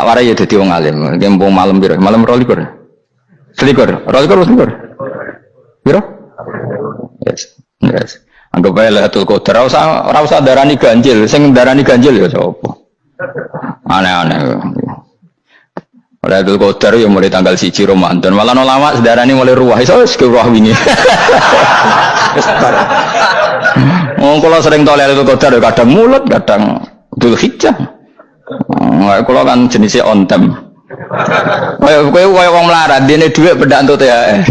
tak warai ya dadi wong alim. Kempung malam piro? Malam 22. Selikur. 22. Piro? Yes. Yes. Anggap ae Lailatul Qadar ora usah darani ganjil, sing darani ganjil ya sapa. Aneh-aneh. Lailatul Qadar ya mulai tanggal 1 Ramadan. Malah ulama sedarani mulai ruwah iso wis ke ruwah wingi. Wong kula sering tol Lailatul Qadar kadang mulut, kadang Dzulhijjah. Kula kan jenisnya on time. Kowe wong melarat, dene dhuwit pendak entuk THR.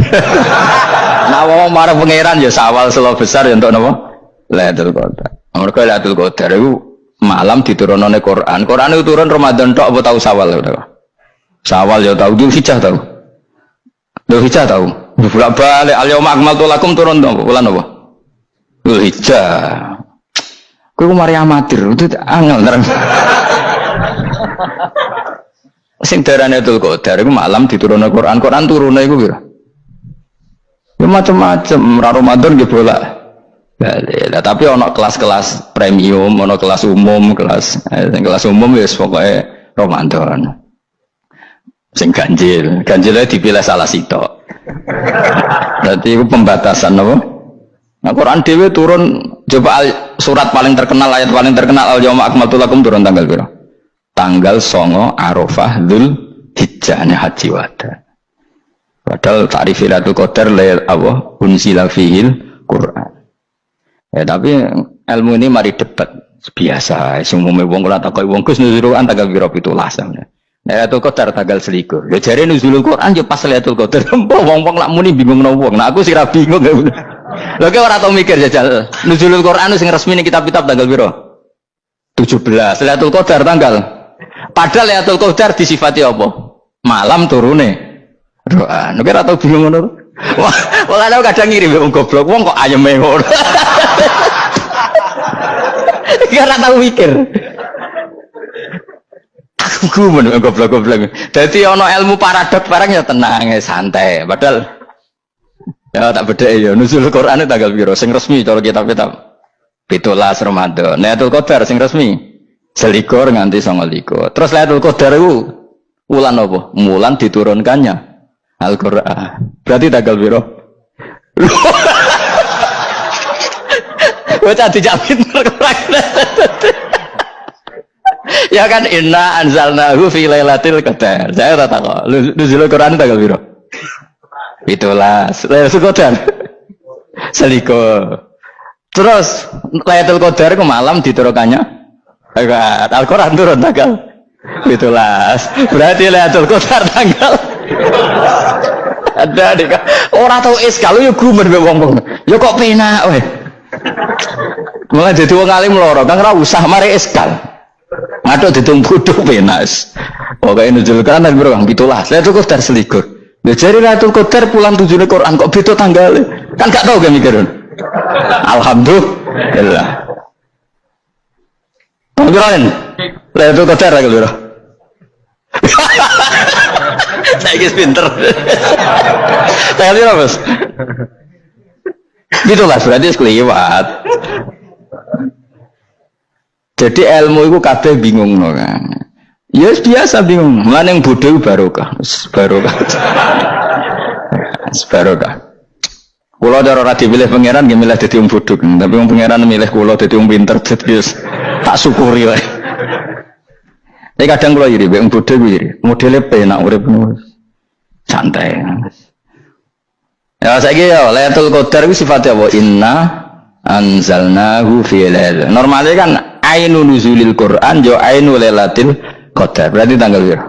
Nah wong marang pangeran ya sawal selo besar ya entuk napa? Lailatul Qadar. Mergo Lailatul Qadar iku malam diturunane Quran. Quran itu turun Ramadan tok apa tau Sawal ya? Sawal ya tau, Dzulhijjah tau. Dzulhijjah tau. Bolak-balik al-yauma akmaltu lakum turun to bulan apa? Dzulhijjah. Kowe mari amatir, itu angel terang. Sing darane Lailatul Qadar iku malam diturunne Quran. Quran turune iku piro? Ya macam-macam, Ramadan nggih bolak. Lah tapi ana kelas-kelas premium, ana kelas umum, kelas umum wis pokoke Ramadan. Sing ganjil dipilih salah sitok. Berarti itu pembatasan apa? Nah Quran dhewe turun coba surat paling terkenal, ayat paling terkenal al-yauma akmaltu lakum turun tanggal piro? Tanggal 9 Arafah Dzulhijjah haji wada. Padahal ta'rif Lailatul Qadar lail apa unzila fihil Quran. Ya tapi ilmu ini mari debat biasa. Umume wong kula takoki wong Gus nuzul Quran tanggal piro 17 sampe. Lailatul Qadar tanggal 21. Ya jare nuzul Quran ya pas Lailatul Qadar. Wong-wong lak muni bingung nang wong. Nah aku sira bingung. Lha kok ora tau mikir jajal. Nuzul Quran sing resmi ning kitab-kitab tanggal piro? 17. Lailatul Qadar tanggal. Padahal Lailatul Qadar disifati apa? Malam turune. Doa. Nek ora tau bingung ngono. Wong ana kadang ngirim wong goblok, wong kok ayeme ngono. Ya ora tau mikir. Aku men goblok-goblok. Dadi ana ilmu paradok barang ya tenang, santai. Padahal ya tak bedheki ya nuzul Quran tanggal piro sing resmi cara kitab-kitab 17 Ramadan. Lailatul Qadar sing resmi 21 nganti 29. Terus Lailatul Qadar iku wulan apa? Wulan diturunkannya Al-Qur'an. Berarti tanggal piro? Bocah dijak pinter ya kan inna anzalnahu fi lailatul qadar. Saya ora takok. Nuzul Quran tanggal piro? 17. Lailatul Qadar. Selikur. Terus Lailatul Qadar ke malam diturunkannya Al-Qur'an turun tanggal 17. Berarti Lailatul Qadar tanggal ada dek. Ora tau iskal yo gumen wong-wong. Ya kok penak weh. Mulai dadi wong alim loro, kan ora usah mari iskal. Ngaduk ditung bodho penak. Pokoke nuzul Quran nang piro Kang 17. Lailatul Qadar selikur. Ya jare Lailatul Qadar pulang tujune Quran kok beda tanggale. Kan gak tau ge mikir. Alhamdulillah. Panggilan Lailatul Qadar lagi lho. Saya guys pinter. Saya lihat Mas. Gitulah berarti sekeliwat. Jadi ilmu itu kabeh bingung no kan. Ya biasa bingung. Mulane yang bodoh barokah. Barokah. Barokah. Kula ora dipilih pangeran nggih milih dadi wong bodoh, tapi wong pangeran milih kula dadi wong pinter dadi tak syukuri wae. Tapi kadang kula iri wong bodoh kuwi iri. Modele penak urip santai. Ya saiki ya Lailatul Qadar ku sifatnya apa? Inna anzalnahu fi lailatul. Normalnya kan ainun nuzulil Quran yo ainul lailatul qadar. Berarti tanggal piro?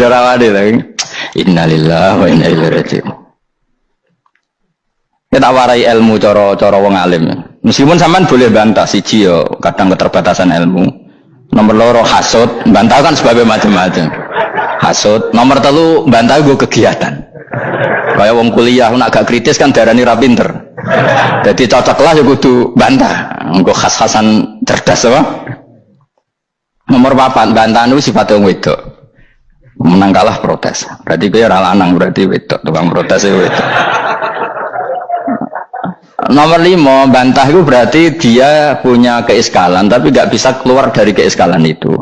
Darawane lagi. Innalillahi wa inna ilaihi raji'un. Kita warai ilmu cara wong alim. Meskipun sampean boleh bantah siji yo kadang keterbatasan ilmu. Nomor loro hasud, bantah kan sebab macam-macam. Hasud. Nomor 3 bantah gue kegiatan. Kayak wong kuliah nak agak kritis kan darani ra pinter. Jadi cocok lah ya kudu bantah. Engko khas-khasan cerdas apa? Nomor 4 bantahan itu sifatnya wong wedok. Menang kalah protes. Berarti kowe ora lanang berarti wedok, tukang protes itu wedok. Nomor 5 bantah itu berarti dia punya keiskalan tapi nggak bisa keluar dari keiskalan itu.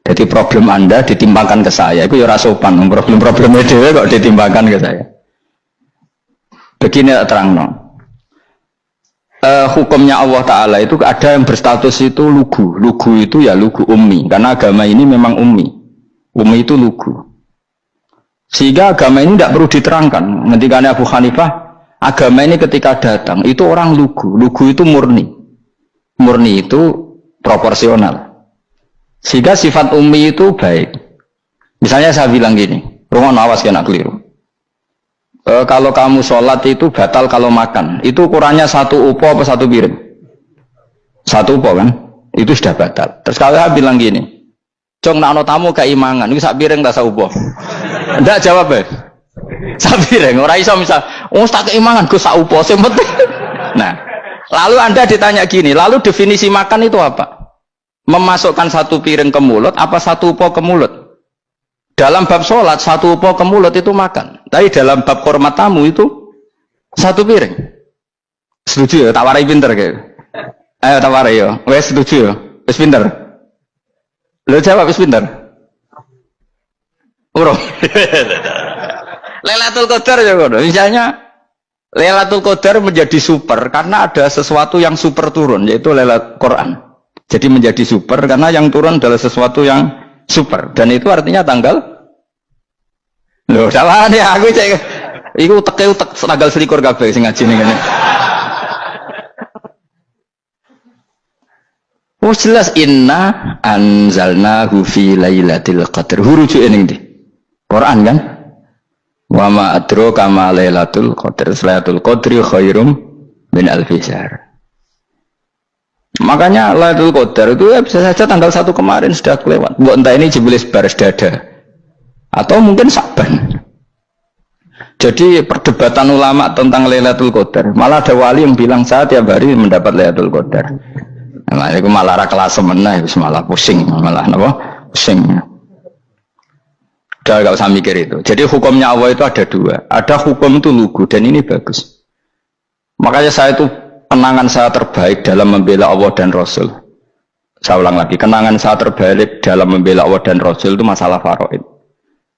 Jadi problem Anda ditimbangkan ke saya, itu ya rasopan. Problem-problemnya dewe kok ditimbangkan ke saya. Begini terang no. Hukumnya Allah Ta'ala itu ada yang berstatus itu lugu. Lugu itu ya lugu ummi. Karena agama ini memang ummi. Ummi itu lugu. Sehingga agama ini tidak perlu diterangkan. Ketika Abu Hanifah, agama ini ketika datang, itu orang lugu. Lugu itu murni. Murni itu proporsional. Sehingga sifat ummi itu baik. Misalnya saya bilang gini, rumah awas kena keliru. Kalau kamu sholat itu batal kalau makan. Itu ukurannya satu upo apa satu piring? Satu upo kan? Itu sudah batal. Terus kalau saya bilang gini, Cong nak tamu keimangan, itu sak piring tak sak upo? Enggak jawab ya? Sak piring. Orang iso misal, tak keimangan, gue sak upo. Nah, lalu Anda ditanya gini, lalu definisi makan itu apa? Memasukkan satu piring ke mulut, apa satu upo ke mulut? Dalam bab sholat, satu upo ke mulut itu makan. Tapi dalam bab hormat tamu itu satu piring. Setuju ya? Tawarai pinter kayak. Ayo tawarai ya. Wes setuju ya? Wes pinter. Lo jawab wes pinter. Urung. Lailatul Qadar ya kok. Misalnya Lailatul Qadar menjadi super karena ada sesuatu yang super turun, yaitu Lailatul Quran. Jadi menjadi super karena yang turun adalah sesuatu yang super, dan itu artinya tanggal loh, salah nih aku cek itu utek tanggal selikur kabeh sing ngaji ning ngene. Oh jelas inna anzalnahu fi lailatul qadr. Rujuke ning ndi? Quran kan? Wa ma adraka ma lailatul qadr. Lailatul qadri khairum min alfi syahr. Makanya Lailatul Qadar itu ya bisa saja tanggal 1 kemarin sudah kelewat. Buat entah ini jebelis baris dada atau mungkin Sa'ban. Jadi perdebatan ulama tentang Lailatul Qadar, malah ada wali yang bilang saya tiap hari mendapat Lailatul Qadar. Nah, itu malah kelas meneh, malah pusing, malah apa? Pusing. Udah gak usah mikir itu. Jadi hukumnya Allah itu ada dua. Ada hukum itu lugu dan ini bagus. Makanya saya itu kenangan saya terbaik dalam membela Allah dan Rasul. Saya ulang lagi, kenangan saya terbaik dalam membela Allah dan Rasul itu masalah faraid.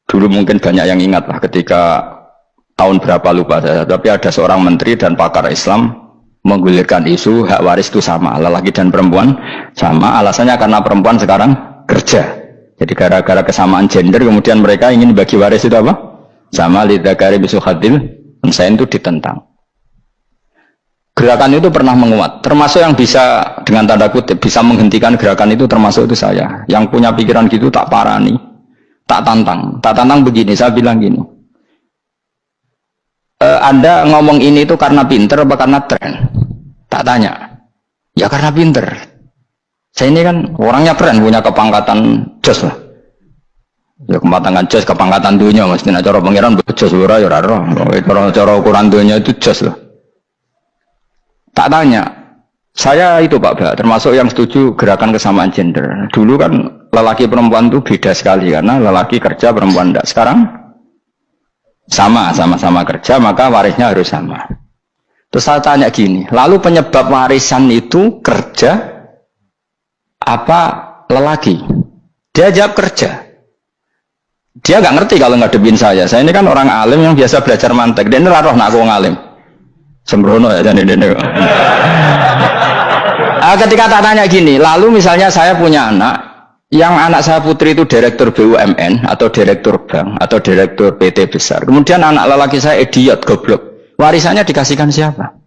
Dulu mungkin banyak yang ingat lah ketika tahun berapa lupa saya, tapi ada seorang menteri dan pakar Islam menggulirkan isu hak waris itu sama, lelaki dan perempuan sama, alasannya karena perempuan sekarang kerja. Jadi gara-gara kesamaan gender kemudian mereka ingin bagi waris itu apa? Sama lidzakari bisul hadil, saya itu ditentang. Gerakan itu pernah menguat, termasuk yang bisa dengan tanda kutip bisa menghentikan gerakan itu termasuk itu saya. Yang punya pikiran gitu tak parani, tak tantang begini. Saya bilang gini, Anda ngomong ini itu karena pinter apa karena tren? Tak tanya, ya karena pinter. Saya ini kan orangnya keren, punya kepangkatan jos lah. Ya kepangkatan jos, kepangkatan dunia, mesti nak cara pangeran jos ora ya ora. Cara ukuran dunia itu jos lah. Tak tanya, saya itu Pak Ba, termasuk yang setuju gerakan kesamaan gender. Dulu kan lelaki perempuan itu beda sekali karena lelaki kerja perempuan tidak. Sekarang sama-sama kerja maka warisnya harus sama. Terus saya tanya gini, lalu penyebab warisan itu kerja apa lelaki? Dia jawab kerja. Dia nggak ngerti kalau ngadepin saya. Saya ini kan orang alim yang biasa belajar mantek. Dia ini roh nak aku ngalim. Sembrono ya jadi dene. Ketika tak tanya gini, lalu misalnya saya punya anak, yang anak saya putri itu direktur BUMN atau direktur bank atau direktur PT besar. Kemudian anak lelaki saya idiot, goblok. Warisannya dikasihkan siapa?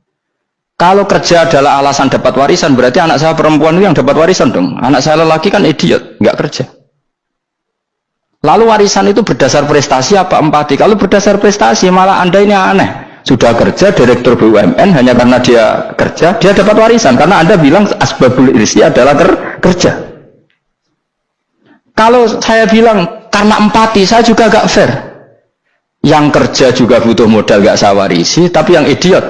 Kalau kerja adalah alasan dapat warisan, berarti anak saya perempuan itu yang dapat warisan dong. Anak saya lelaki kan idiot, nggak kerja. Lalu warisan itu berdasar prestasi apa empati? Kalau berdasar prestasi malah Anda ini aneh. Sudah kerja direktur BUMN hanya karena dia kerja, dia dapat warisan karena Anda bilang asbabul irsi adalah kerja. Kalau saya bilang karena empati, saya juga gak fair. Yang kerja juga butuh modal gak saya warisi, tapi yang idiot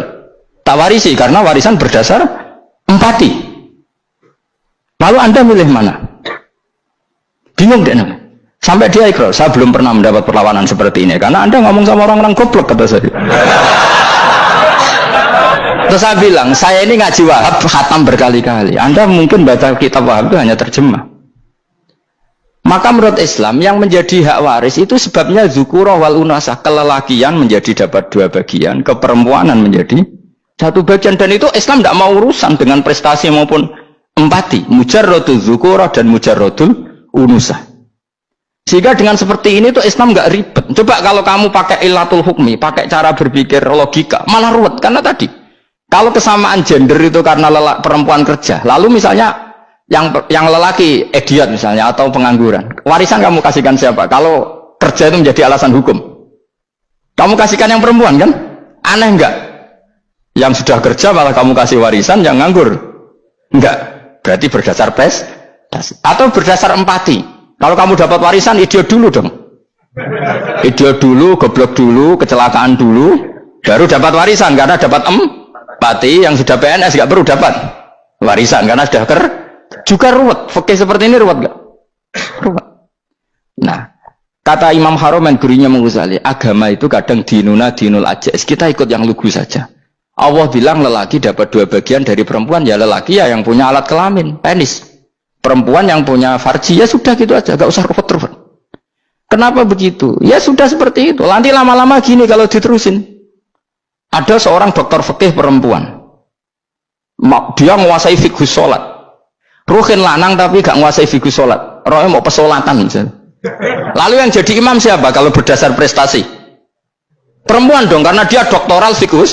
tak warisi karena warisan berdasar empati. Lalu Anda milih mana? Bingung deh. Sampai dia ikrar, saya belum pernah mendapat perlawanan seperti ini karena Anda ngomong sama orang-orang goblok, kata saya. Terus saya bilang, saya ini ngaji Wahab khatam berkali-kali. Anda mungkin baca kitab Wahab itu hanya terjemah. Maka menurut Islam yang menjadi hak waris itu sebabnya zukurah wal unasah, kelelakian menjadi dapat 2 bagian, keperempuanan menjadi 1 bagian, dan itu Islam tidak mau urusan dengan prestasi maupun empati, mujarrodul zukurah dan mujarrodul unusah. Sehingga dengan seperti ini tuh Islam nggak ribet. Coba kalau kamu pakai ilatul hukmi, pakai cara berpikir logika, malah ruwet. Karena tadi kalau kesamaan gender itu karena perempuan kerja, lalu misalnya yang lelaki idiot misalnya atau pengangguran, warisan kamu kasihkan siapa? Kalau kerja itu menjadi alasan hukum, kamu kasihkan yang perempuan kan? Aneh enggak? Yang sudah kerja malah kamu kasih warisan yang nganggur? Enggak. Berarti berdasar prestasi atau berdasar empati. Kalau kamu dapat warisan, idiot dulu dong. Idiot dulu, goblok dulu, kecelakaan dulu, baru dapat warisan karena dapat empati. Yang sudah PNS enggak perlu dapat warisan karena sudah juga ruwet. Fikih seperti ini ruwet enggak? Ruwet. Nah, kata Imam Haromen gurunya Ghazali, agama itu kadang dinuna dinul ajais. Kita ikut yang lugu saja. Allah bilang lelaki dapat 2 bagian dari perempuan, ya lelaki ya yang punya alat kelamin, penis. Perempuan yang punya farji, ya sudah gitu aja, gak usah ruwet-ruwet. Kenapa begitu? Ya sudah seperti itu. Nanti lama-lama gini kalau diterusin. Ada seorang dokter fikih perempuan. Dia menguasai fikih sholat. Ruhin lanang tapi gak menguasai fikih sholat. Rohnya mau pesolatan misalnya. Lalu yang jadi imam siapa kalau berdasar prestasi? Perempuan dong, karena dia doktoral fikih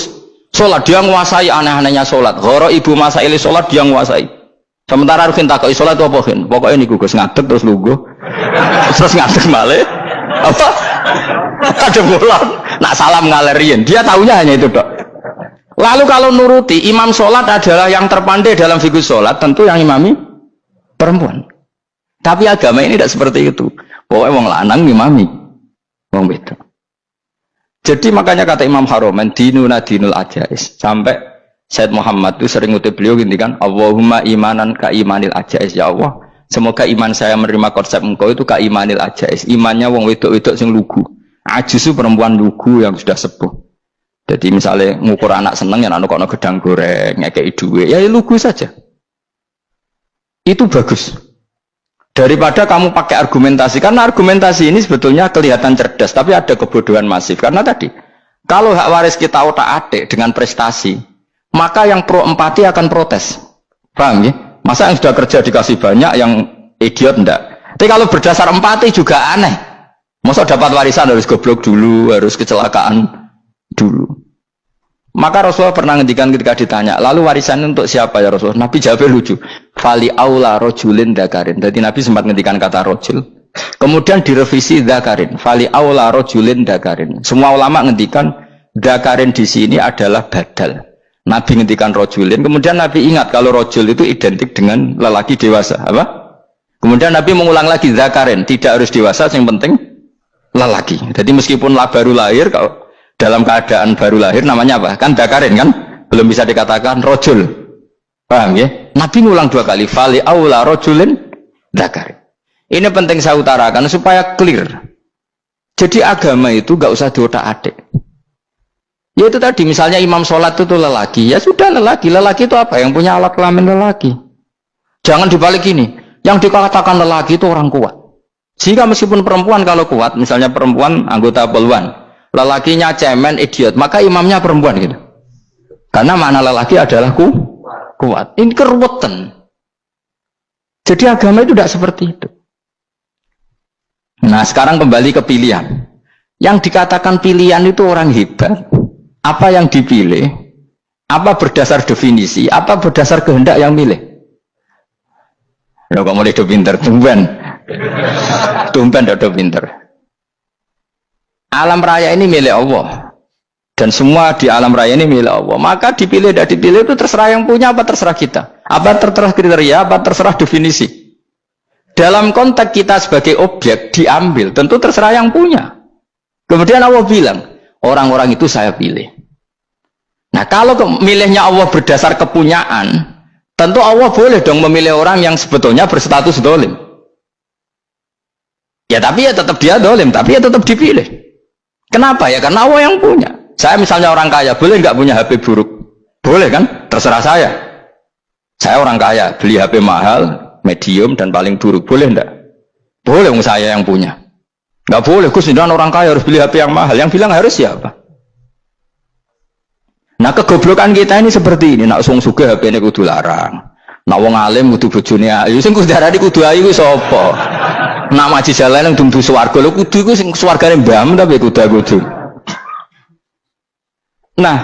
sholat. Dia menguasai aneh-anehnya sholat. Goro ibu masaili sholat dia menguasai. Sementara Ruhin takoi sholat itu apa Ruhin? Pokoknya ini gugus ngadeg terus lugu. Terus ngadeg balik. Apa? Ada bulan. Nak salam ngalerin. Dia tahunya hanya itu dok. Lalu kalau nuruti imam sholat adalah yang terpandai dalam fikih sholat, tentu yang imami perempuan. Tapi agama ini tidak seperti itu. Pokoknya wong lanang imami, wong beda. Jadi makanya kata Imam Haromen, dinuna dinul ajais. Sampai Said Muhammad itu sering ngutip beliau gini kan, Allahumma imanan ka imanil ajais, ya Allah. Semoga iman saya menerima konsep engkau itu ka imanil ajais. Imannya wong wedok-wedok sing lugu. Ajis itu perempuan lugu yang sudah sepuh. Jadi misalnya ngukur anak seneng ya anak gedang goreng, ngekei duit, ya lugu saja. Itu bagus. Daripada kamu pakai argumentasi, karena argumentasi ini sebetulnya kelihatan cerdas, tapi ada kebodohan masif. Karena tadi, kalau hak waris kita otak-atik dengan prestasi, maka yang pro empati akan protes. Paham ya? Masa yang sudah kerja dikasih banyak, yang idiot enggak? Tapi kalau berdasar empati juga aneh. Masa dapat warisan harus goblok dulu, harus kecelakaan dulu. Maka Rasulullah pernah ngendikan ketika ditanya, lalu warisan untuk siapa ya Rasulullah? Nabi jawabnya lucu. Fali aula rojulin dakarin. Jadi Nabi sempat ngendikan kata rojul. Kemudian direvisi dakarin. Fali aula rojulin dakarin. Semua ulama ngendikan dakarin di sini adalah badal. Nabi ngendikan rojulin. Kemudian Nabi ingat kalau rojul itu identik dengan lelaki dewasa. Apa? Kemudian Nabi mengulang lagi dakarin. Tidak harus dewasa, yang penting lelaki. Jadi meskipun baru lahir, kalau dalam keadaan baru lahir namanya apa? Kan dakarin kan? Belum bisa dikatakan rojul. Paham ya? Nabi ngulang 2 kali. Fali aula rojulin dakarin. Ini penting saya utarakan supaya clear. Jadi agama itu gak usah diotak-atik. Ya itu tadi misalnya imam sholat itu lelaki. Ya sudah lelaki. Lelaki itu apa? Yang punya alat kelamin lelaki. Jangan dibalik ini. Yang dikatakan lelaki itu orang kuat. Sehingga meskipun perempuan kalau kuat, misalnya perempuan anggota poluan, lelakinya cemen, idiot, maka imamnya perempuan gitu. Karena makna lelaki adalah kuat. Ini keruwetan. Jadi agama itu tidak seperti itu. Nah sekarang kembali ke pilihan. Yang dikatakan pilihan itu orang hebat. Apa yang dipilih? Apa berdasar definisi? Apa berdasar kehendak yang milih? Ya kok mulai do pinter, tumben do pinter. Alam raya ini milik Allah. Dan semua di alam raya ini milik Allah. Maka dipilih dan dipilih itu terserah yang punya apa terserah kita. Apa terserah kriteria, apa terserah definisi. Dalam konteks kita sebagai objek diambil, tentu terserah yang punya. Kemudian Allah bilang, orang-orang itu saya pilih. Nah kalau milihnya Allah berdasar kepunyaan, tentu Allah boleh dong memilih orang yang sebetulnya berstatus dolim. Ya tapi ya tetap dia dolim, tapi ya tetap dipilih. Kenapa ya? Karena Allah yang punya. Saya misalnya orang kaya, boleh nggak punya HP buruk? Boleh kan? Terserah saya. Saya orang kaya, beli HP mahal, medium dan paling buruk, boleh enggak? Boleh saya yang punya. Nggak boleh, Gus, orang kaya harus beli HP yang mahal. Yang bilang harus siapa? Nah, kegoblokan kita ini seperti ini. Nak sung sugih HP ini kudu larang. Nak wong alim kudu bojone ayu. Sing kudu darani kudu ayu ku sapa? Nak maji jalan yang dumdu swarga lho kudu iku sing swargane mbam tapi kudu. Nah,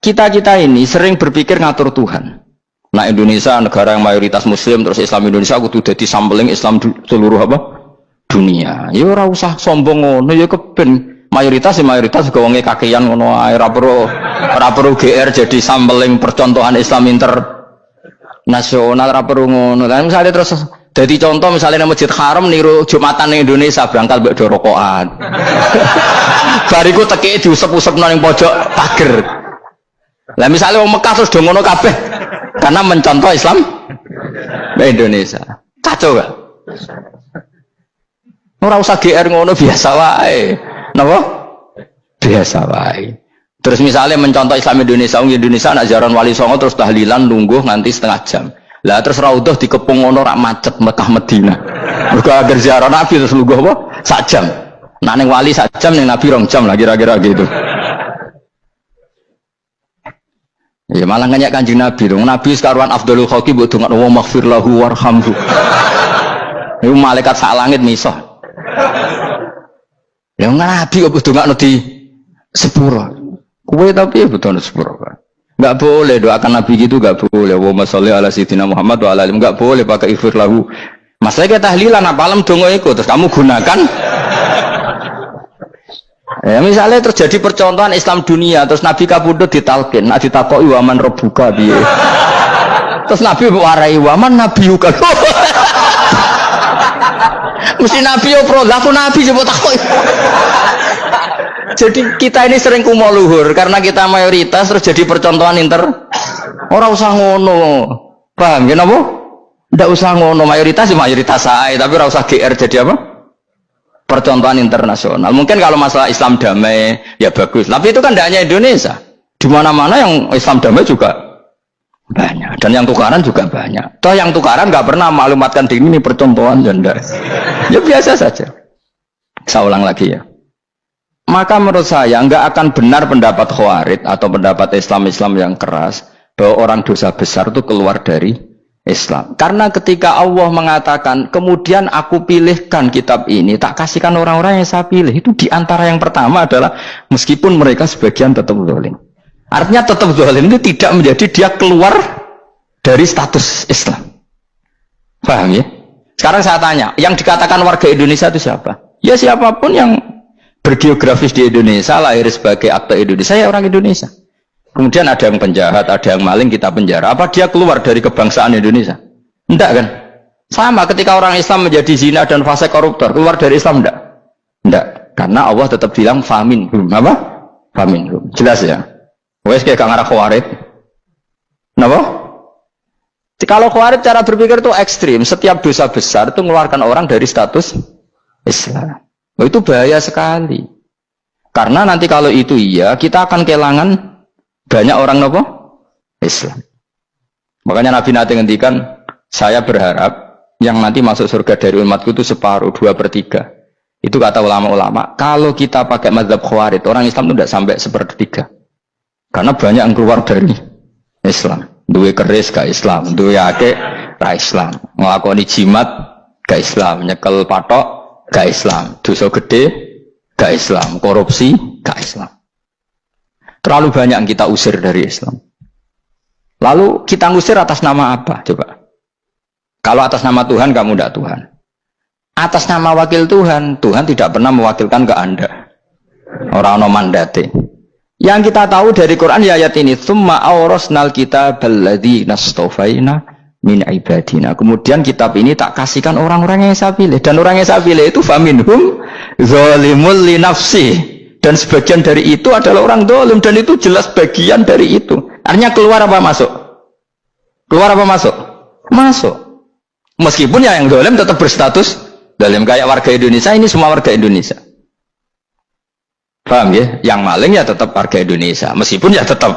kita ini sering berpikir ngatur Tuhan. Nah, Indonesia negara yang mayoritas muslim terus Islam Indonesia kudu dadi sampling Islam seluruh apa? Dunia. Ya ora usah sombong ngono ya keben. Mayoritas juga wonge kakean ngono ae ora perlu GR jadi sampling percontohan Islam internasional ora perlu ngono. Lah misale terus dadi contoh misalnya nang Masjid Haram niru Jumatan ning Indonesia berangkat mbek do rokokan. Bariku teki diusep-usepno ning pojok pager. Lah misalnya wong Mekah terus do ngono kabeh karena mencontoh Islam Indonesia. Kacau gak? Ora usah GR ngono biasa wae. Napa? Biasa wae. Terus misalnya mencontoh Islam Indonesia nak ziarah Wali Songo terus tahlilan nunggu nganti setengah jam. Lah terus raudhah dikepung ngono rak macet Mekah Madinah. Mergo agar ziarah Nabi terus lungguh apa? Sak jam. Nah ning wali sak jam ning Nabi 2 jam lah kira-kira gitu. Ya malah nganyak Kanjeng Nabi dong. Nabi sekaruan afdhalul khalqi mbok dongakno wa maghfir lahu warhamhu. Iku malaikat sak langit miso. Ya Nabi kok dongakno di sepuro. Kowe tapi ya betul sepuro kan. Enggak boleh doakan Nabi gitu, enggak boleh. Wa sholli ala sayyidina Muhammad wa ala alihi. Enggak boleh pakai ighfir lahu. Masalah kita tahlilan apalem donga iku terus kamu gunakan. Ya misalnya terjadi percontohan Islam dunia terus Nabi kapundhut ditalkin, nak ditakoki waman rabbuka piye. Terus Nabi warai waman nabiyuka. Mesti Nabi yo pro, lah aku Nabi coba takoki. Jadi kita ini sering kumo luhur karena kita mayoritas terus jadi percontohan ora usah ngono. Paham ya napa? Ndak usah ngono, mayoritas sae tapi ora usah GR jadi apa? Percontohan internasional. Mungkin kalau masalah Islam damai ya bagus. Tapi itu kan tidak hanya Indonesia. Di mana-mana yang Islam damai juga banyak. Dan yang tukaran juga banyak. Toh yang tukaran nggak pernah maklumatkan diri ini percontohan janda. Ya biasa saja. Saya ulang lagi ya. Maka menurut saya nggak akan benar pendapat Khawarij atau pendapat Islam yang keras bahwa orang dosa besar itu keluar dari Islam. Karena ketika Allah mengatakan kemudian aku pilihkan kitab ini tak kasihkan orang-orang yang saya pilih, itu diantara yang pertama adalah meskipun mereka sebagian tetap zalim. Artinya tetap zalim itu tidak menjadi dia keluar dari status Islam. Paham ya? Sekarang saya tanya, yang dikatakan warga Indonesia itu siapa? Ya siapapun yang bergeografis di Indonesia, lahir sebagai akte Indonesia, saya orang Indonesia. Kemudian ada yang penjahat, ada yang maling, kita penjara. Apa dia keluar dari kebangsaan Indonesia? Enggak kan? Sama ketika orang Islam menjadi zina dan fase koruptor, keluar dari Islam enggak? Enggak. Karena Allah tetap bilang famin. Apa? Famin. Jelas ya? Wes kayak ngarah Khawarij. Kenapa? Kalau Khawarij cara berpikir itu ekstrim. Setiap dosa besar itu mengeluarkan orang dari status Islam. Oh, itu bahaya sekali. Karena nanti kalau itu iya, kita akan kehilangan banyak orang nopo Islam. Makanya Nabi nanti ngendikan, saya berharap yang nanti masuk surga dari umatku itu separuh, 2/3. Itu kata ulama-ulama. Kalau kita pakai mazhab Khawarij, orang Islam itu tidak sampai 1/3. Karena banyak yang keluar dari Islam. Duwe keris gak Islam, duwe akeh ra Islam, nglakoni jimat gak Islam, nyekel patok gak Islam, dosa gede gak Islam, korupsi gak Islam. Terlalu banyak yang kita usir dari Islam. Lalu kita ngusir atas nama apa? Coba. Kalau atas nama Tuhan, kamu tidak Tuhan. Atas nama wakil Tuhan, Tuhan tidak pernah mewakilkan ke Anda. Orang-orang mandate. Yang kita tahu dari Quran ya ayat ini, tsumma awrasnal kitabal ladzina astafaina min ibadina. Kemudian kitab ini tak kasihkan orang-orang yang saya pilih. Dan orang yang saya pilih itu faminhum zalimul li nafsi. Dan sebagian dari itu adalah orang dolim. Dan itu jelas bagian dari itu. Artinya keluar apa masuk? Keluar apa masuk? Masuk. Meskipun ya yang dolim tetap berstatus dolim. Kayak warga Indonesia, ini semua warga Indonesia. Paham ya? Yang maling ya tetap warga Indonesia. Meskipun ya tetap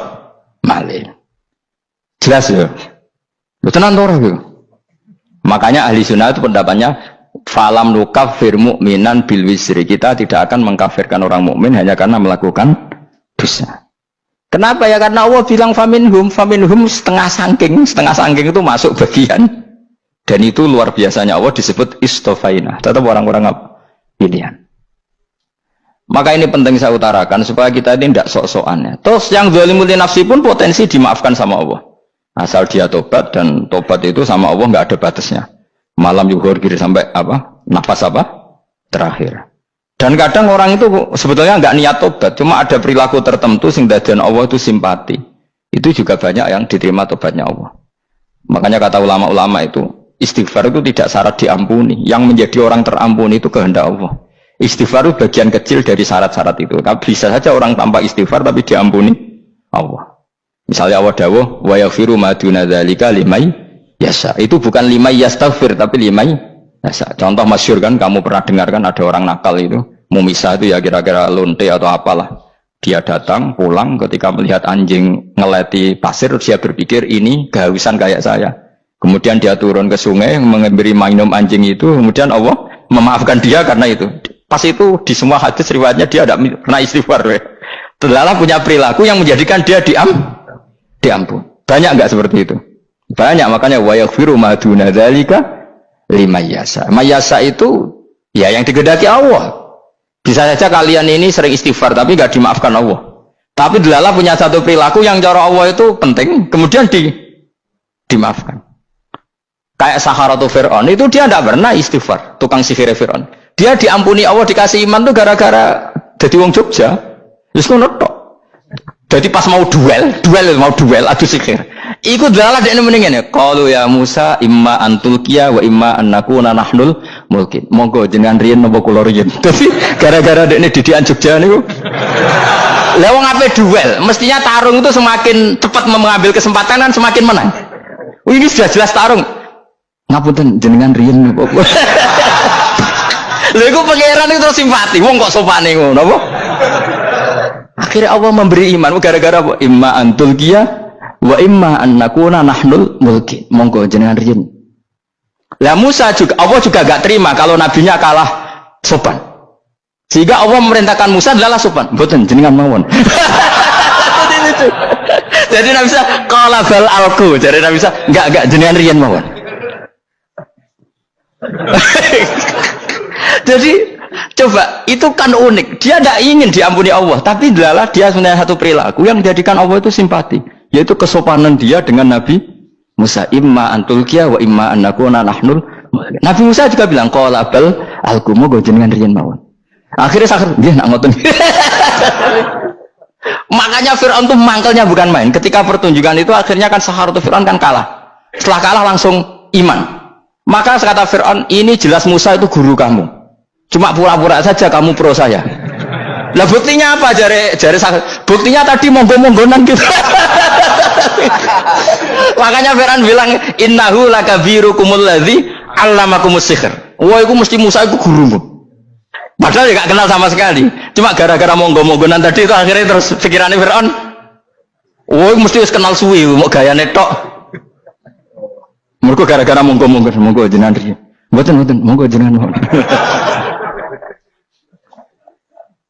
maling. Jelas ya? Tenang orang ya? Makanya ahli sunnah itu pendapatnya falam nukafir mu'minan bil wisri, kita tidak akan mengkafirkan orang mukmin hanya karena melakukan dosa. Kenapa ya? Karena Allah bilang faminhum setengah sangking itu masuk bagian, dan itu luar biasanya Allah disebut istofaina, tetap orang-orang apa? Pilihan. Maka ini penting saya utarakan supaya kita ini tidak sok-sokan ya. Terus yang zalimul nafsi pun potensi dimaafkan sama Allah. Asal dia tobat, dan tobat itu sama Allah nggak ada batasnya. Malam yuhur kiri sampai apa? Nafas apa? Terakhir. Dan kadang orang itu sebetulnya nggak niat tobat, cuma ada perilaku tertentu sehingga dadian Allah itu simpati. Itu juga banyak yang diterima tobatnya Allah. Makanya kata ulama-ulama itu, istighfar itu tidak syarat diampuni. Yang menjadi orang terampuni itu kehendak Allah. Istighfar itu bagian kecil dari syarat-syarat itu. Bisa saja orang tanpa istighfar tapi diampuni Allah. Misalnya Allah dawuh wa yaghfiru ma duna dzalika limay yasha. Itu bukan limay yastaghfir tapi limay yasha. Contoh masyhur kan, kamu pernah dengar kan, ada orang nakal itu mau misah itu ya kira-kira lonte atau apalah. Dia datang pulang ketika melihat anjing ngeleti pasir, dia berpikir ini kehausan kayak saya. Kemudian dia turun ke sungai memberi minum anjing itu, kemudian Allah memaafkan dia karena itu. Pas itu di semua hadis riwayatnya dia tidak pernah istighfar. Terlalu punya perilaku yang menjadikan dia diampun. Banyak enggak seperti itu? Banyak, makanya wa yaghfiru ma duna dzalika liman yasha. Mayasa itu ya yang digedaki Allah. Bisa saja kalian ini sering istighfar tapi enggak dimaafkan Allah. Tapi delala punya satu perilaku yang cara Allah itu penting, kemudian dimaafkan. Kayak Saharatu Fir'aun itu dia tidak pernah istighfar, tukang sihir Fir'aun. Dia diampuni Allah, dikasih iman tuh gara-gara jadi wong Jogja. Terus ngono tok. Jadi pas mau duel adu sihir. Iku dalah dekne mendingan ya. Qalu ya Musa imma antulqiya wa imma an nakuna nahnul mulkin. Monggo jenengan riyen napa kula riyen. Dadi gara-gara dekne didikan Jogja niku. Lah wong ape duel, mestinya tarung itu semakin cepat mengambil kesempatan kan semakin menang. Ini sudah jelas tarung. Ngapunten jenengan riyen napa. Lha iku pangeran itu terus simpati. Wong kok sopane ngono apa? Akhirnya Allah memberi iman gara-gara apa? Imma antulqiya wa imma an nakuna nahnul mulki. Monggo jenengan riyen. Lah Musa juga, Allah juga gak terima kalau nabinya kalah sopan. Sehingga Allah memerintahkan Musa adalah sopan. Mboten jenengan mawon. Jadi Nabi Musa qala bal alqu. Jadi Nabi Musa enggak jenengan riyen mawon. Jadi coba, itu kan unik. Dia tidak ingin diampuni Allah, tapi adalah dia sebenarnya satu perilaku yang menjadikan Allah itu simpati, yaitu kesopanan dia dengan Nabi Musa. Imma antulqiya wa imma an nakuna nahnul. Nabi Musa juga bilang qala bal alqumu go jenengan riyen mawon. Akhirnya sakit dia nak ngoten. Makanya Fir'aun tuh mangkelnya bukan main. Ketika pertunjukan itu akhirnya kan Saharatu Fir'aun kan kalah. Setelah kalah langsung iman. Maka kata Fir'aun, ini jelas Musa itu guru kamu. Cuma pura-pura saja kamu pro saya. Lah buktinya apa? Jare buktinya tadi monggo-monggonan gitu. Makanya Fir'aun bilang innahu lakabirukumul ladzi 'allamakumus sihr. Wah, itu mesti Musa itu gurumu. Padahal dia gak kenal sama sekali. Cuma gara-gara monggo-monggonan tadi itu akhirnya terus pikirannya Fir'aun. Wah, mesti wis kenal suwi, mau gayane tok. Mergo gara-gara monggo jenengan riyen. Mboten monggo jenengan.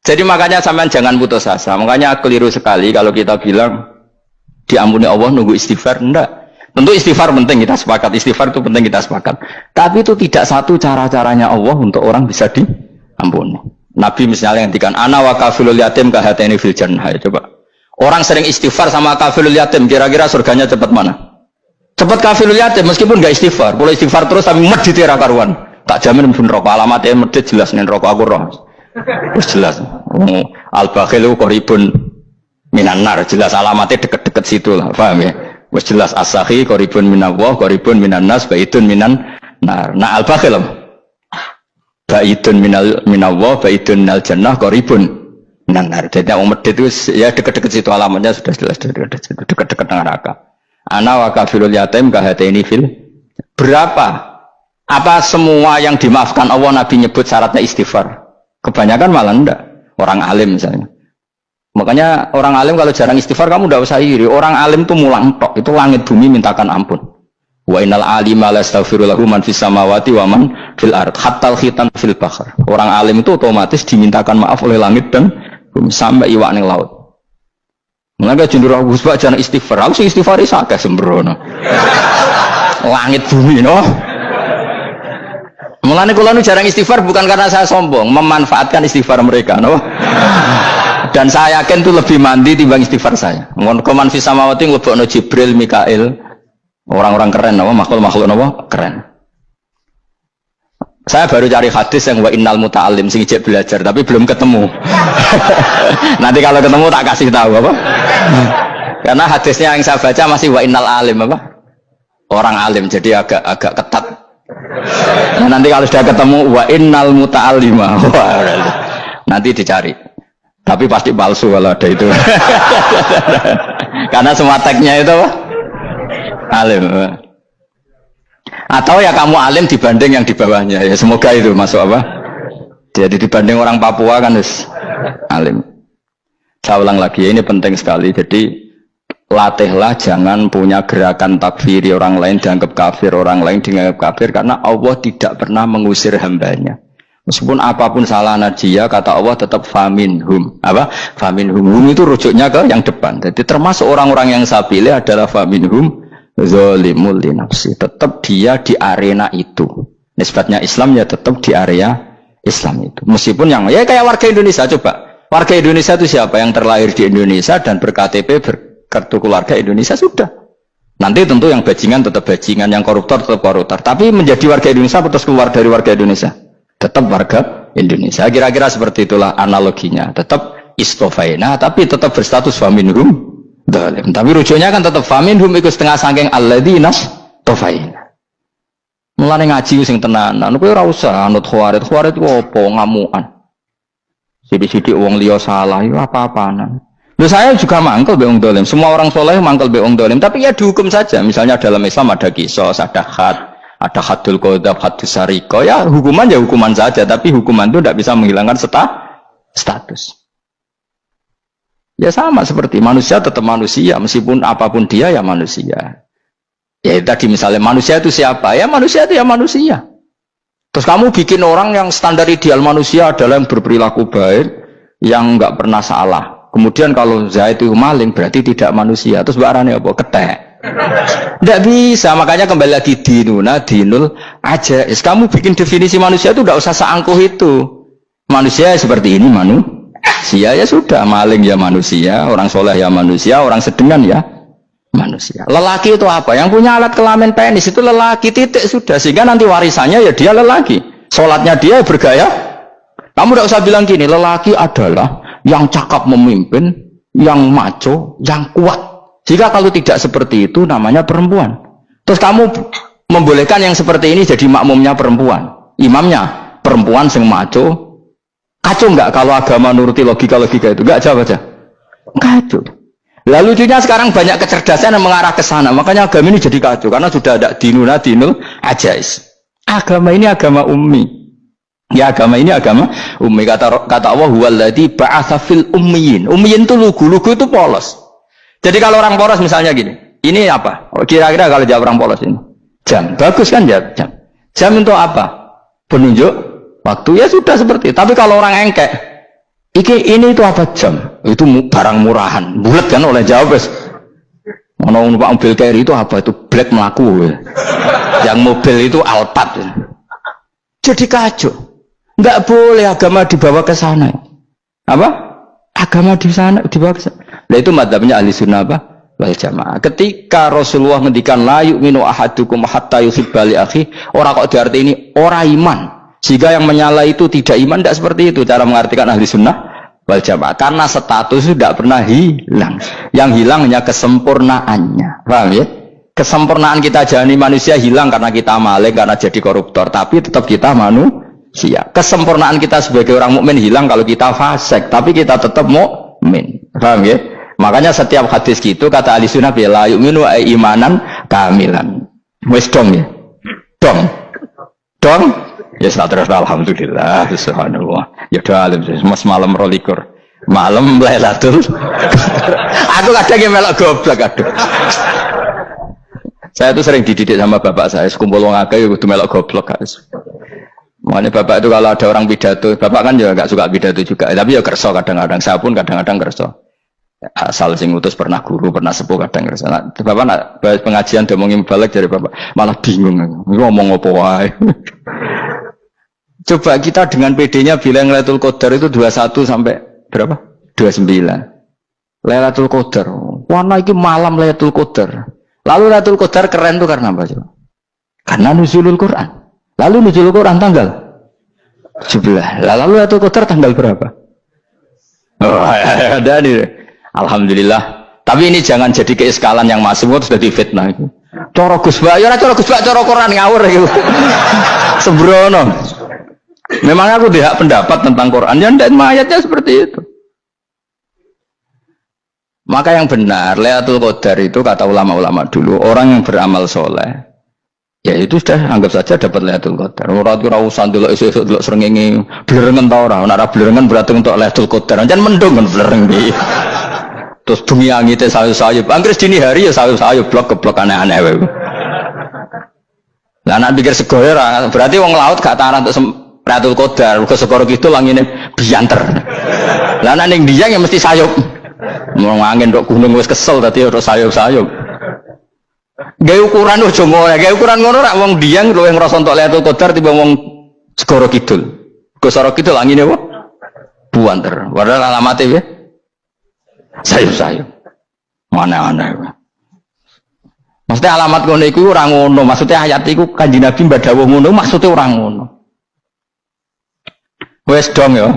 Jadi makanya sampean jangan putus asa. Makanya keliru sekali kalau kita bilang diampuni Allah nunggu istighfar. Enggak. Tentu istighfar penting, kita sepakat. Istighfar itu penting, kita sepakat. Tapi itu tidak satu cara-caranya Allah untuk orang bisa diampuni. Nabi misalnya ngendikan ana wa kafilul yatim kahateni fil jannah. Coba. Orang sering istighfar sama kafilul yatim, kira-kira surganya cepat mana? Cepat kafilul yatim meskipun enggak istighfar. Kalau istighfar terus tapi medhit ra karuan. Tak jamin pun rokok alamatnya medhit jelas nen rokok aku roh. Terus jelas. Al-bakhilu qaribun minan nar, jelas alamatnya deket-deket situ lah, paham ya? Wis jelas as-sakhi qaribun minallah, qaribun minan nas, baitun minan nar. Nah al-bakhil baitun minallah, baitun minal jannah, qaribun minan nar. Jadi wong medhit itu ya deket-deket situ alamatnya sudah jelas deket-deket neraka. Ana wa kafilul yatim kahataini fil. Berapa? Apa semua yang dimaafkan Allah Nabi nyebut syaratnya istighfar? Kebanyakan malah enggak. Orang alim misalnya. Makanya orang alim kalau jarang istighfar kamu enggak usah iri. Orang alim tuh mulang tok. Itu langit bumi mintakan ampun. Wa innal alima la yastaghfiru lahu man fis samawati wa man fil ard hatta al khitan fil bahr. Orang alim itu otomatis dimintakan maaf oleh langit dan bumi sampai iwak ning laut. Mengapa jenderal Gus Pak jangan istighfar? Aku sing istighfar iso akeh sembrono. Langit bumi no. Mulane kula nu jarang istighfar bukan karena saya sombong, memanfaatkan istighfar mereka no. Dan saya yakin itu lebih mandi timbang istighfar saya. Mon koman fis samawati nglebokno Jibril, Mikail, orang-orang keren no, makhluk-makhluk no, keren. Saya baru cari hadis yang wa innal muta'allim sing ijek belajar tapi belum ketemu. Nanti kalau ketemu tak kasih tahu apa? Karena hadisnya yang saya baca masih wa innal alim apa? Orang alim jadi agak ketat. Nah, nanti kalau sudah ketemu wa innal muta'allima. Nanti dicari. Tapi pasti palsu kalau ada itu. Karena semua teksnya itu apa? Alim. Atau ya kamu alim dibanding yang di bawahnya ya semoga itu masuk apa jadi dibanding orang Papua kan harus alim. Saya ulang lagi ini penting sekali, jadi latihlah jangan punya gerakan takfiri orang lain dianggap kafir, orang lain dianggap kafir, karena Allah tidak pernah mengusir hambanya meskipun apapun salah dia kata Allah tetap faminhum apa faminhum hum itu rujuknya ke yang depan, jadi termasuk orang-orang yang saya pilih adalah faminhum zalimul li nafsi, tetap dia di arena itu. Nisbatnya Islam ya tetap di area Islam itu. Meskipun yang ya kayak warga Indonesia, coba. Warga Indonesia itu siapa? Yang terlahir di Indonesia dan ber-KTP berkartu keluarga Indonesia sudah. Nanti tentu yang bajingan tetap bajingan, yang koruptor tetap koruptor. Tapi menjadi warga Indonesia terus keluar dari warga Indonesia. Tetap warga Indonesia. Kira-kira seperti itulah analoginya. Tetap istofaina tapi tetap berstatus faminhum dalim. Tapi rujuknya kan tetap faminhum iku setengah saking alladinas tofaina. Mulane ngaji sing tenanan, kowe ora usah anut khawarit. Khawarit ku apa ngamukan. Sithik-sithik wong liya salah iku apa-apanan. Lho saya juga mangkel be wong dalim. Semua orang soleh mangkel be wong dalim, tapi ya dihukum saja. Misalnya dalam Islam ada qisas, ada ada haddul qadzaf, haddus sariqah. Ya hukuman ya hukuman saja, tapi hukuman itu tidak bisa menghilangkan status. Ya sama seperti manusia tetap manusia, meskipun apapun dia ya manusia. Ya tadi misalnya manusia itu siapa? Ya manusia itu ya manusia. Terus kamu bikin orang yang standar ideal manusia adalah yang berperilaku baik, yang nggak pernah salah. Kemudian kalau Zaid itu maling berarti tidak manusia. Terus barangnya apa? Ketek. Tidak bisa, makanya kembali lagi dinul aja. Kamu bikin definisi manusia itu tidak usah seangkuh itu. Manusia seperti ini manusia ya sudah, maling ya manusia, orang soleh ya manusia, orang sedengan ya manusia. Lelaki itu apa? Yang punya alat kelamin penis itu lelaki, titik sudah. Sehingga nanti warisannya ya dia lelaki. Sholatnya dia bergaya. Kamu tidak usah bilang gini, lelaki adalah yang cakap memimpin, yang macho, yang kuat. Jika kalau tidak seperti itu namanya perempuan. Terus kamu membolehkan yang seperti ini jadi makmumnya perempuan, imamnya perempuan sing macho. Kacau enggak kalau agama nuruti logika-logika itu? Enggak, jawab aja. Kacau. Lalu lucunya sekarang banyak kecerdasan yang mengarah ke sana. Makanya agama ini jadi kacau karena sudah ada dinul ajais. Agama ini agama ummi. Ya agama ini agama ummi. Kata Allah huwallazi ba'atsa fil ummiyin. Ummiyin itu lugu itu polos. Jadi kalau orang polos misalnya gini, ini apa? Kira-kira kalau jawab orang polos ini, jam. Bagus kan jawab jam. Jam itu apa? Penunjuk waktu, ya sudah seperti itu. Tapi kalau orang engkek, ini itu apa jam? Itu barang murahan, bulat kan oleh jawab. Mau numpak mobil carry itu apa? Itu black melaku. Yang mobil itu Alphard. Jadi kacau. Nggak boleh agama dibawa ke sana. Apa? Agama di sana dibawa ke sana. Nah itu madzhabnya ahli sunnah apa? Wal jamaah. Ketika Rasulullah ngendikan la yu'minu ahadukum hatta yuhibba li akhi, orang kok diarti ini orang iman. Jika yang menyala itu tidak iman, tidak seperti itu cara mengartikan ahli sunnah wal jamaah. Karena status itu tidak pernah hilang. Yang hilang hanya kesempurnaannya. Paham ya? Kesempurnaan kita jalani manusia hilang karena kita maling, karena jadi koruptor. Tapi tetap kita manusia. Kesempurnaan kita sebagai orang mukmin hilang kalau kita fasik. Tapi kita tetap mukmin. Paham ya? Makanya setiap hadis gitu kata ahli sunnah la yu'minu imanan kamilan. Wis dong ya. Dong. Ya terus alhamdulillah subhanallah. Ya dalam mas malam 22. Malam Lailatul. Aku kadang melok goblok aduh. Saya tuh sering dididik sama bapak saya, sekumpul wong akeh ya kudu melok goblok guys. Makanya bapak itu kalau ada orang pidato, bapak kan juga nggak suka pidato juga, tapi ya kerso kadang-kadang, saya pun kadang-kadang kerso. Asal sing utus pernah guru, pernah sepuh kadang kerso. Nah, bapak nak bahas pengajian ngomongin balik dari bapak, malah bingung, ngomong apa wae. Coba kita dengan PD-nya bilang Lailatul Qadar itu 21 sampai berapa? 29. Lailatul Qadar. Warna iki malam Lailatul Qadar. Lalu Lailatul Qadar keren tuh karena apa coba? Karena nuzulul Quran. Lalu nuzulul Quran tanggal 17. Lalu Lailatul Qadar tanggal berapa? Oh, ada nih. Alhamdulillah. Tapi ini jangan jadi keiskalan yang masuk itu sudah difitnah itu. Cara Gus Bak, ya cara Gus Bak cara Quran ngawur gitu. Sembrono. Memang aku tidak pendapat tentang Quran, ya dan ayatnya seperti itu. Maka yang benar, Lailatul Qadar itu kata ulama-ulama dulu, orang yang beramal soleh, ya itu sudah anggap saja dapat Lailatul Qadar. Orang itu rawusan dulu, esok dulu serengengi, belerengan tau orang, nara belerengan berarti untuk Lailatul Qadar, jangan mendung kan belereng di. Terus bunyi angitnya sayup-sayup, Inggris dini hari ya sayup-sayup, blok-blok aneh-aneh. Lah anak pikir segoyer, berarti wong laut gak taran untuk Lailatul Qadar, ke segoro gitu langitnya bianter. Lah anak yang dia yang mesti sayup. Mau angin dok gunung wis kesel tadi harus sayup-sayup. Gaya ukuran ojo ngono, gaya ukuran ngono rak wong diang luwih ngrasa entuk Lailatul Qadar timbang wong segoro kidul. Ke segoro kidul angine apa? Buanter. Padahal alamate piye? Sayup-sayup. Mana-mana. Maksudnya alamat ngono iku ora ngono, maksudnya ayat iku Kanjeng Nabi mbadhawuh ngono, maksudnya ora ngono. Wes dong ya.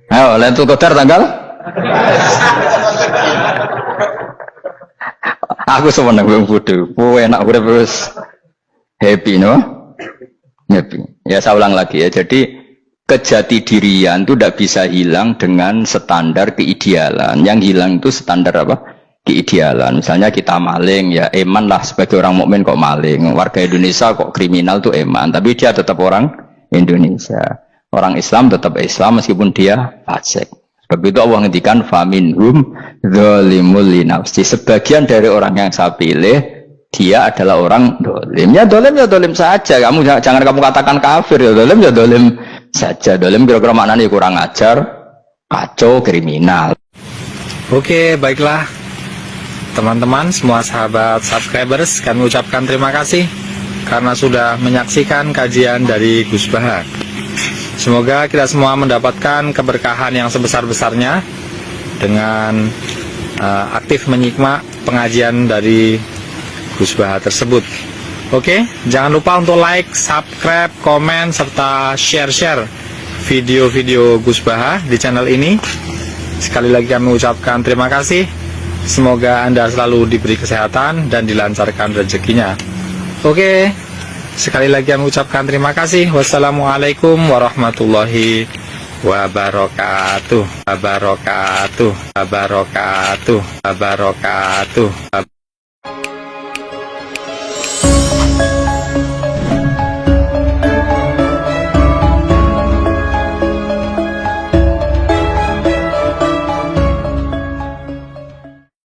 Ayo Lailatul Qadar tanggal aku seneng wong bodoh. Enak urip wis happy no? Happy. Ya saya ulang lagi ya. Jadi kejati dirian itu tidak bisa hilang dengan standar keidealan. Yang hilang itu standar apa? Keidealan. Misalnya kita maling, ya eman lah sebagai orang mukmin kok maling. Warga Indonesia kok kriminal tuh eman, tapi dia tetap orang Indonesia. Orang Islam tetap Islam meskipun dia fasik. Sebab itu Allah ngendikan faminhum dzalimul linafsi. Sebagian dari orang yang saya pilih dia adalah orang dolim. Ya dolim saja. Kamu jangan kamu katakan kafir ya dolim saja. Dolim kira-kira maknanya kurang ajar, kacau, kriminal. Oke, baiklah teman-teman, semua sahabat subscribers, kami ucapkan terima kasih karena sudah menyaksikan kajian dari Gus Baha. Semoga kita semua mendapatkan keberkahan yang sebesar-besarnya dengan aktif menyimak pengajian dari Gus Baha tersebut. Oke, jangan lupa untuk like, subscribe, komen, serta share video-video Gus Baha di channel ini. Sekali lagi kami ucapkan terima kasih. Semoga Anda selalu diberi kesehatan dan dilancarkan rezekinya. Oke, sekali lagi kami ucapkan terima kasih. Wassalamualaikum warahmatullahi wabarakatuh.